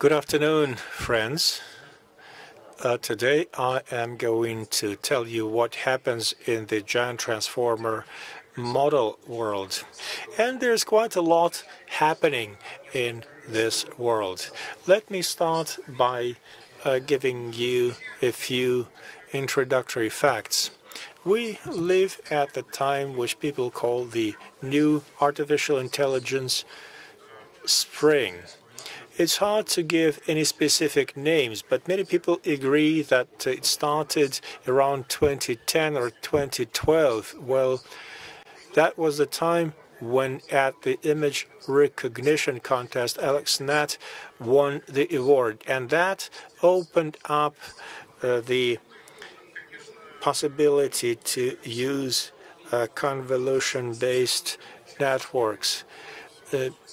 Good afternoon, friends. Today I am going to tell you what happens in the giant transformer model world. And there's quite a lot happening in this world. Let me start by giving you a few introductory facts. We live at the time which people call the new artificial intelligence spring. It's hard to give any specific names, but many people agree that it started around 2010 or 2012. Well, that was the time when at the image recognition contest, AlexNet won the award, and that opened up the possibility to use convolution-based networks.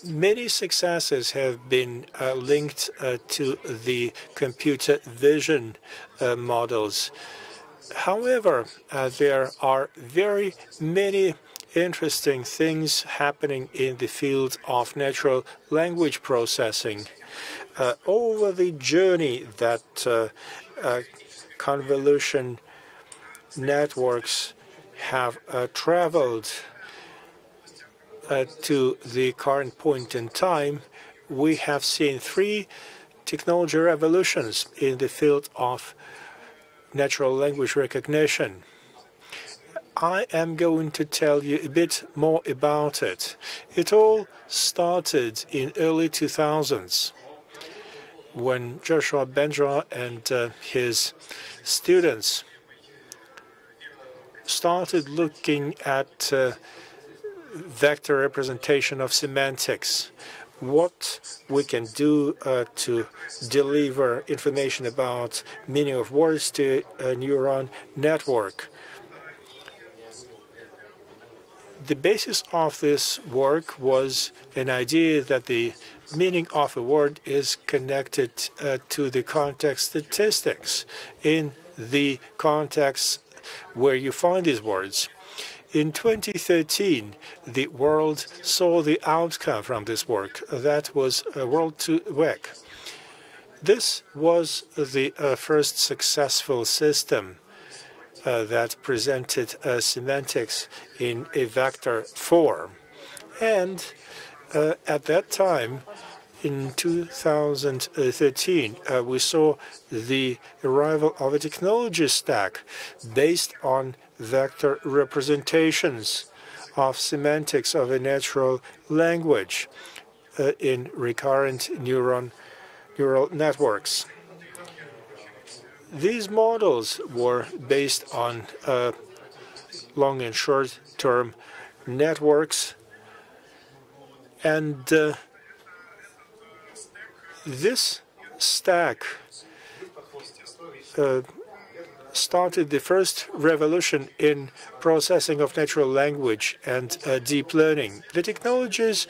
Many successes have been linked to the computer vision models. However, there are very many interesting things happening in the field of natural language processing. Over the journey that convolution networks have traveled to the current point in time, we have seen three technology revolutions in the field of natural language recognition. I am going to tell you a bit more about it. It all started in early 2000s when Joshua Bendra and his students started looking at vector representation of semantics, what we can do to deliver information about meaning of words to a neuron network. The basis of this work was an idea that the meaning of a word is connected to the context statistics in the context where you find these words. In 2013, the world saw the outcome from this work. That was World 2 WEC. This was the first successful system that presented semantics in a vector form. And at that time, in 2013, we saw the arrival of a technology stack based on vector representations of semantics of a natural language in recurrent neural networks. These models were based on long and short-term networks, and this stack started the first revolution in processing of natural language and deep learning. The technologies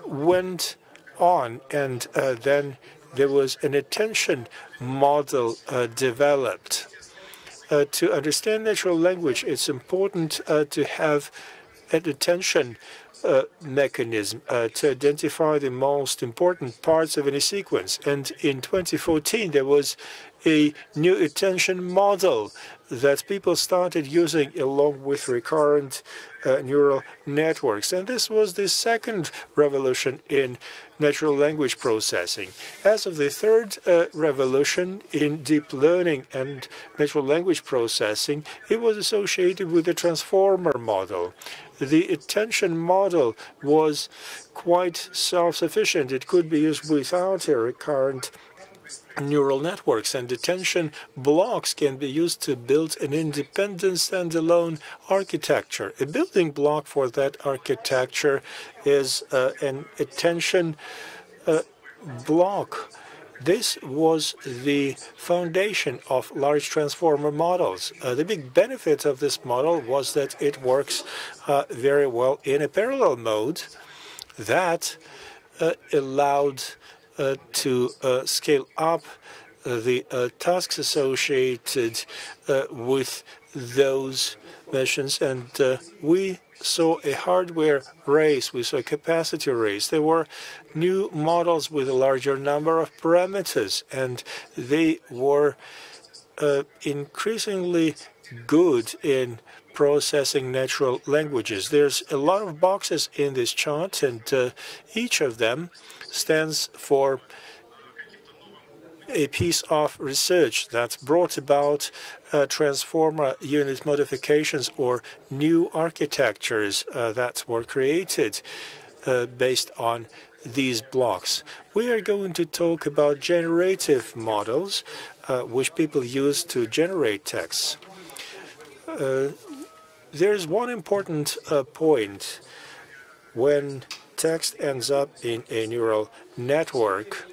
went on, and then there was an attention model developed. To understand natural language, it's important to have an attention mechanism to identify the most important parts of any sequence. And in 2014, there was a new attention model that people started using along with recurrent neural networks. And this was the second revolution in natural language processing. As of the third revolution in deep learning and natural language processing, it was associated with the transformer model. The attention model was quite self-sufficient. It could be used without a recurrent neural networks, and attention blocks can be used to build an independent standalone architecture. A building block for that architecture is an attention block. This was the foundation of large transformer models. The big benefit of this model was that it works very well in a parallel mode that allowed to scale up the tasks associated with those missions, and we saw a hardware race, we saw a capacity race. There were new models with a larger number of parameters, and they were increasingly good in processing natural languages. There's a lot of boxes in this chart, and each of them stands for a piece of research that brought about transformer unit modifications or new architectures that were created based on these blocks. We are going to talk about generative models, which people use to generate texts. There's one important point. When text ends up in a neural network,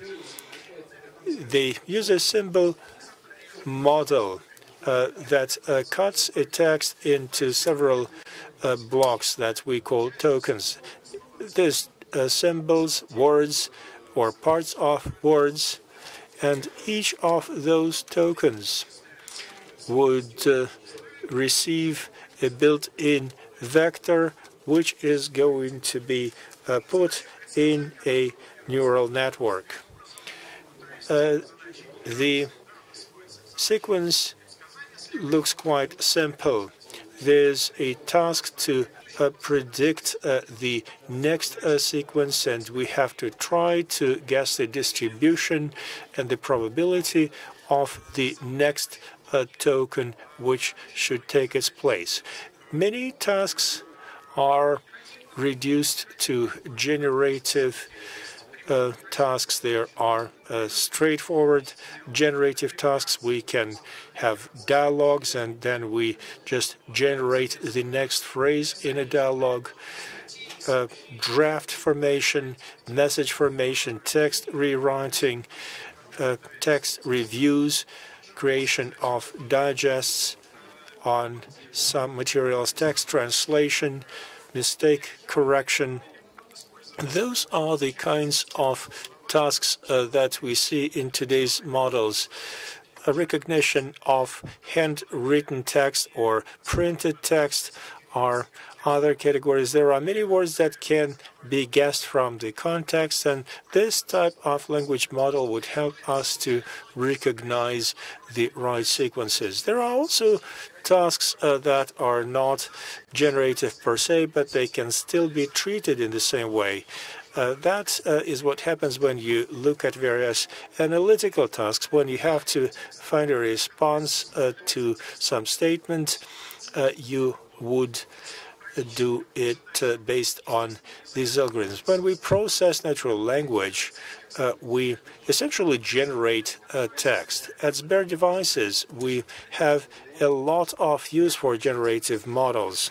they use a symbol model that cuts a text into several blocks that we call tokens. There's symbols, words, or parts of words, and each of those tokens would receive a built-in vector which is going to be put in a neural network. The sequence looks quite simple. There's a task to predict the next sequence, and we have to try to guess the distribution and the probability of the next token which should take its place. Many tasks are reduced to generative tasks. There are straightforward generative tasks. We can have dialogues, and then we just generate the next phrase in a dialogue. Draft formation, message formation, text rewriting, text reviews, creation of digests on some materials, text translation, mistake correction. Those are the kinds of tasks that we see in today's models. A recognition of handwritten text or printed text are other categories. There are many words that can be guessed from the context, and this type of language model would help us to recognize the right sequences. There are also tasks that are not generative per se, but they can still be treated in the same way. That is what happens when you look at various analytical tasks. When you have to find a response to some statement, you would do it based on these algorithms. When we process natural language, we essentially generate text. At SberDevices, we have a lot of use for generative models.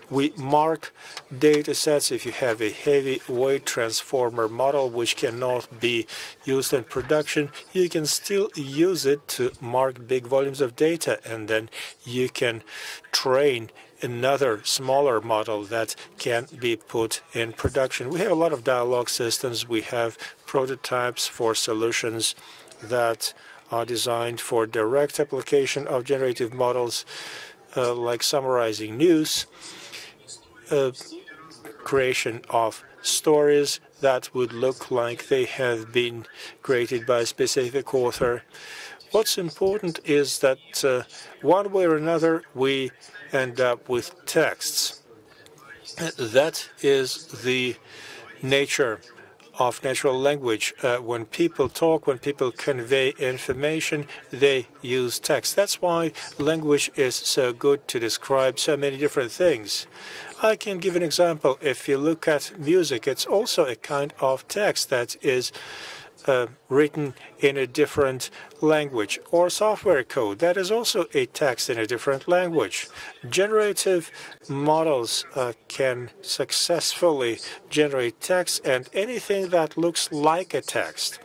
We mark data sets. If you have a heavyweight transformer model which cannot be used in production, you can still use it to mark big volumes of data, and then you can train another smaller model that can be put in production. We have a lot of dialogue systems. We have prototypes for solutions that are designed for direct application of generative models, like summarizing news, creation of stories that would look like they have been created by a specific author. What's important is that one way or another we end up with texts. That is the nature of natural language. When people talk, when people convey information, they use text. That's why language is so good to describe so many different things. I can give an example. If you look at music, it's also a kind of text that is written in a different language, or software code that is also a text in a different language. Generative models can successfully generate text and anything that looks like a text.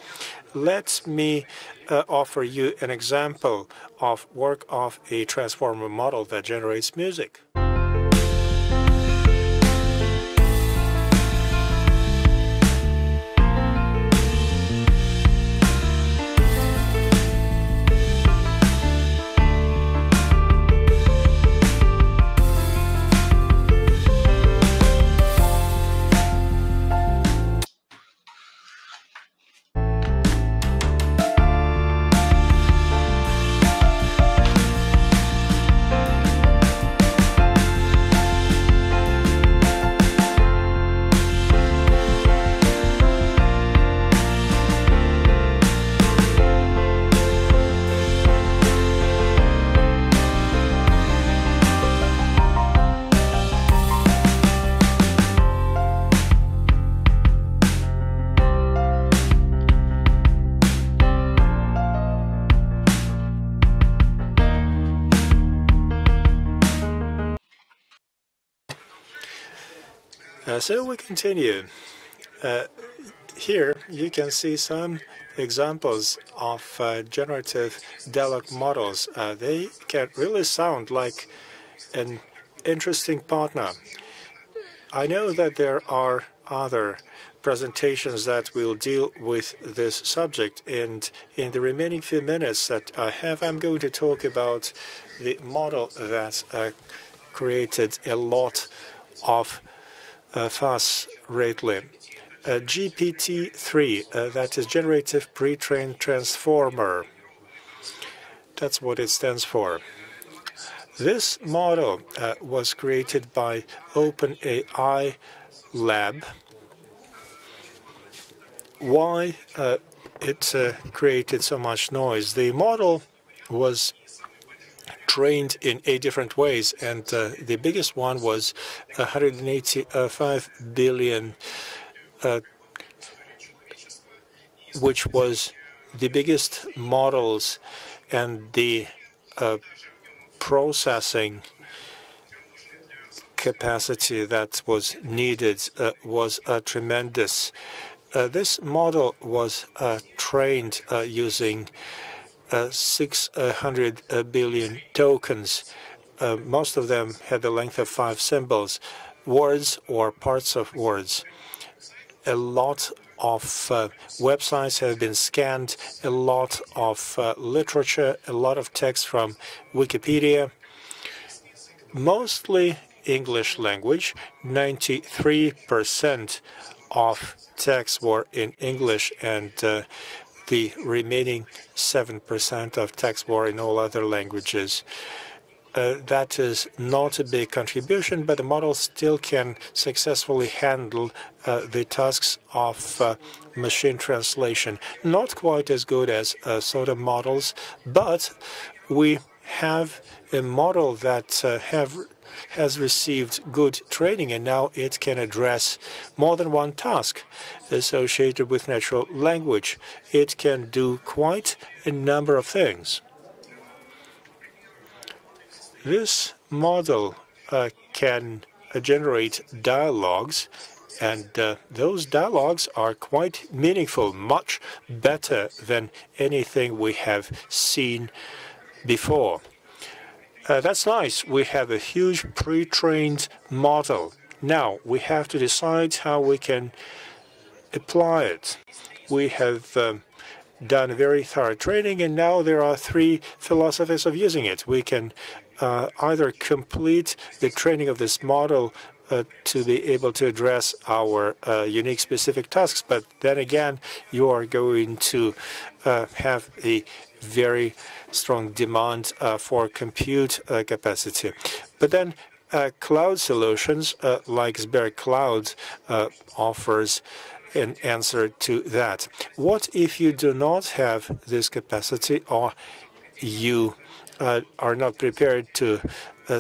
Let me offer you an example of work of a transformer model that generates music. So we continue. Here you can see some examples of generative dialogue models. They can really sound like an interesting partner. I know that there are other presentations that will deal with this subject, and in the remaining few minutes that I have, I'm going to talk about the model that created a lot of fuss lately. GPT-3, that is Generative Pre-trained Transformer. That's what it stands for. This model was created by OpenAI Lab. Why it created so much noise? The model was trained in 8 different ways, and the biggest one was 185 billion, which was the biggest models, and the processing capacity that was needed was tremendous. This model was trained using 600 billion tokens. Most of them had the length of 5 symbols, words or parts of words. A lot of websites have been scanned, a lot of literature, a lot of text from Wikipedia, mostly English language. 93% of texts were in English, and the remaining 7% of texts were in all other languages. That is not a big contribution, but the model still can successfully handle the tasks of machine translation. Not quite as good as SOTA models, but we have a model that has received good training, and now it can address more than one task associated with natural language. It can do quite a number of things. This model can generate dialogues, and those dialogues are quite meaningful, much better than anything we have seen before. That's nice. We have a huge pre-trained model. Now we have to decide how we can apply it. We have done very thorough training, and now there are 3 philosophies of using it. We can either complete the training of this model to be able to address our unique specific tasks, but then again, you are going to have a very strong demand for compute capacity. But then cloud solutions like SberCloud offers an answer to that. What if you do not have this capacity, or you are not prepared to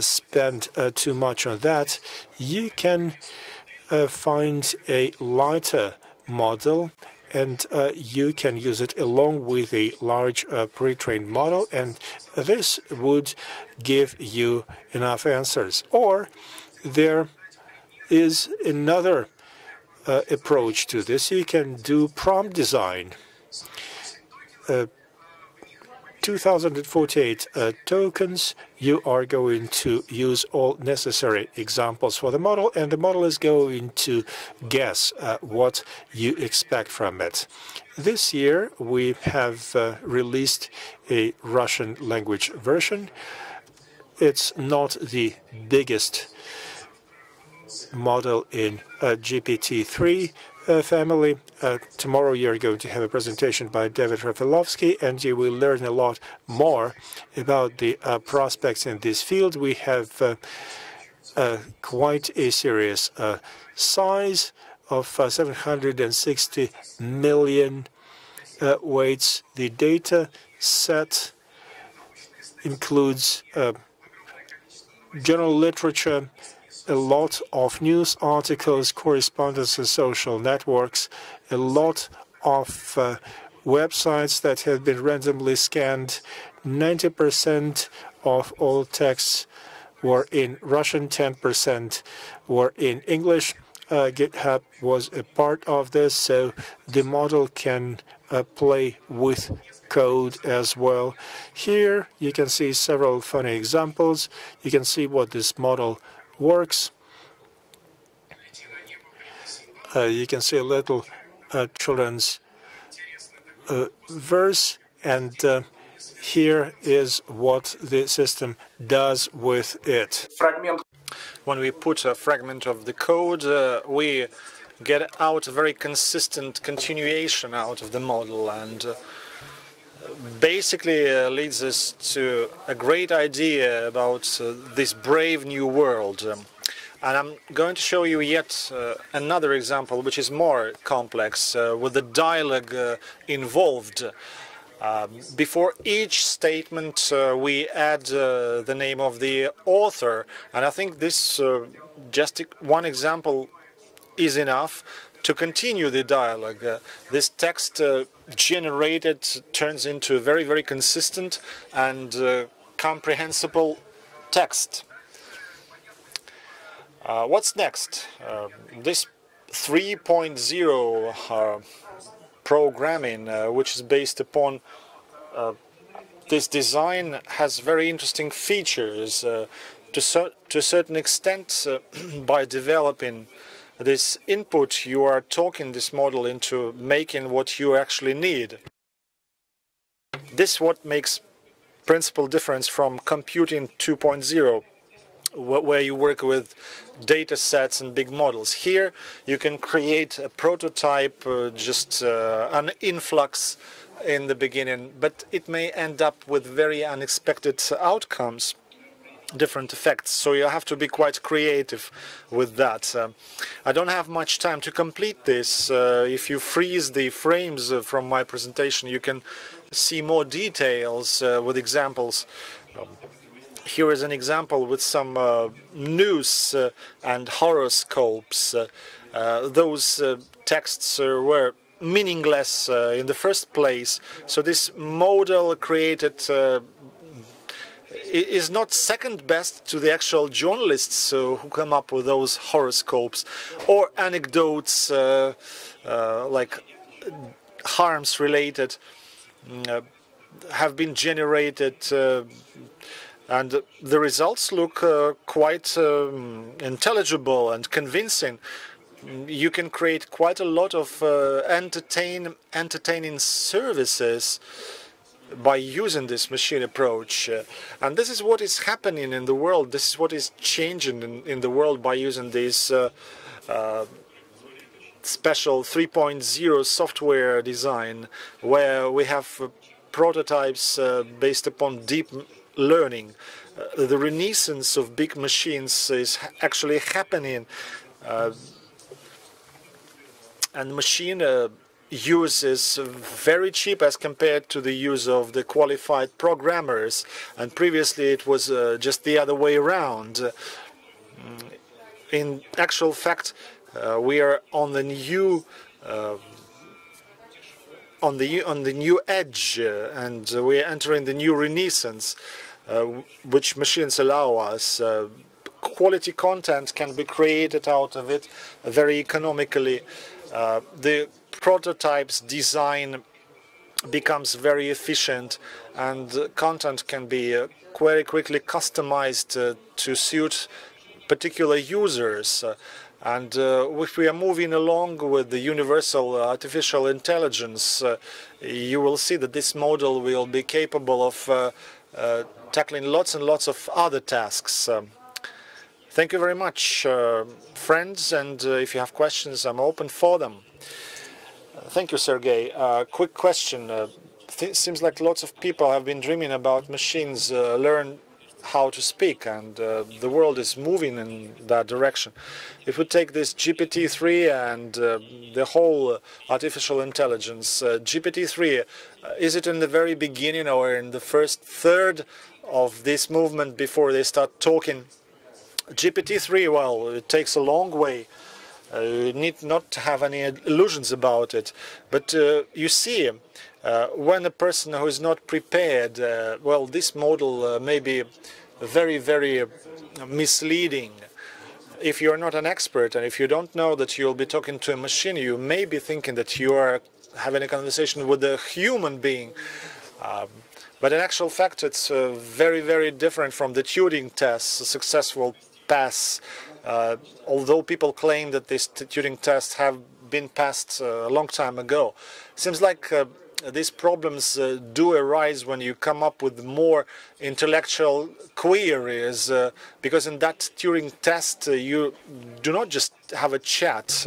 spend too much on that? You can find a lighter model, and you can use it along with a large pre-trained model, and this would give you enough answers. Or there is another approach to this. You can do prompt design. 2,048 tokens. You are going to use all necessary examples for the model, and the model is going to guess what you expect from it. This year, we have released a Russian language version. It's not the biggest model in GPT-3 family. Tomorrow you're going to have a presentation by David Rafilovsky, and you will learn a lot more about the prospects in this field. We have quite a serious size of 760 million weights. The data set includes general literature, a lot of news articles, correspondence and social networks, a lot of websites that have been randomly scanned. 90% of all texts were in Russian, 10% were in English. GitHub was a part of this, so the model can play with code as well. Here you can see several funny examples. You can see what this model works. You can see a little children's verse, and here is what the system does with it. When we put a fragment of the code, we get out a very consistent continuation out of the model, and basically leads us to a great idea about this brave new world. And I'm going to show you yet another example which is more complex, with the dialogue involved. Before each statement we add the name of the author, and I think this just one example is enough to continue the dialogue. This text generated turns into a very, very consistent and comprehensible text. What's next? This 3.0 programming, which is based upon this design, has very interesting features. To a certain extent, by developing this input, you are talking this model into making what you actually need. This is what makes principal difference from computing 2.0, where you work with data sets and big models. Here you can create a prototype, just an influx in the beginning, but it may end up with very unexpected outcomes, different effects, so you have to be quite creative with that. I don't have much time to complete this. If you freeze the frames from my presentation, you can see more details with examples. Here is an example with some news and horoscopes. Those texts were meaningless in the first place, so this model created is not second best to the actual journalists who come up with those horoscopes, or anecdotes like harms related have been generated, and the results look quite intelligible and convincing. You can create quite a lot of entertaining services by using this machine approach. And this is what is happening in the world. This is what is changing in the world by using this special 3.0 software design, where we have prototypes based upon deep learning. The renaissance of big machines is actually happening, and machine use is very cheap as compared to the use of the qualified programmers, and previously it was just the other way around. In actual fact, we are on the new on the new edge, and we are entering the new renaissance, which machines allow us. Quality content can be created out of it very economically. The prototypes design becomes very efficient, and content can be very quickly customized to suit particular users. And if we are moving along with the universal artificial intelligence, you will see that this model will be capable of tackling lots and lots of other tasks. Thank you very much, friends, and if you have questions, I'm open for them. Thank you, Sergey. Quick question. Seems like lots of people have been dreaming about machines learn how to speak, and the world is moving in that direction. If we take this GPT-3 and the whole artificial intelligence, GPT-3, is it in the very beginning or in the first third of this movement before they start talking? GPT-3, well, it takes a long way. You need not have any illusions about it. But you see, when a person who is not prepared, well, this model may be very, very misleading. if you're not an expert and if you don't know that you'll be talking to a machine, you may be thinking that you are having a conversation with a human being. But in actual fact, it's very, very different from the Turing test, a successful pass. Although people claim that these Turing tests have been passed a long time ago. Seems like these problems do arise when you come up with more intellectual queries, because in that Turing test you do not just have a chat,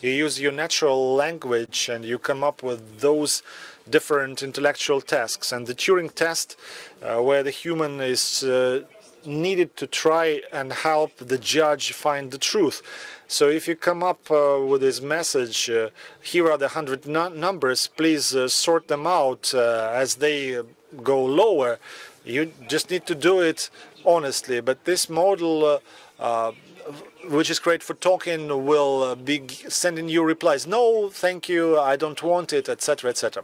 you use your natural language and you come up with those different intellectual tasks. And the Turing test, where the human is needed to try and help the judge find the truth. So if you come up with this message, here are the 100 numbers, please sort them out as they go lower. You just need to do it honestly. But this model, which is great for talking, will be sending you replies. No, thank you, I don't want it, etc., etc.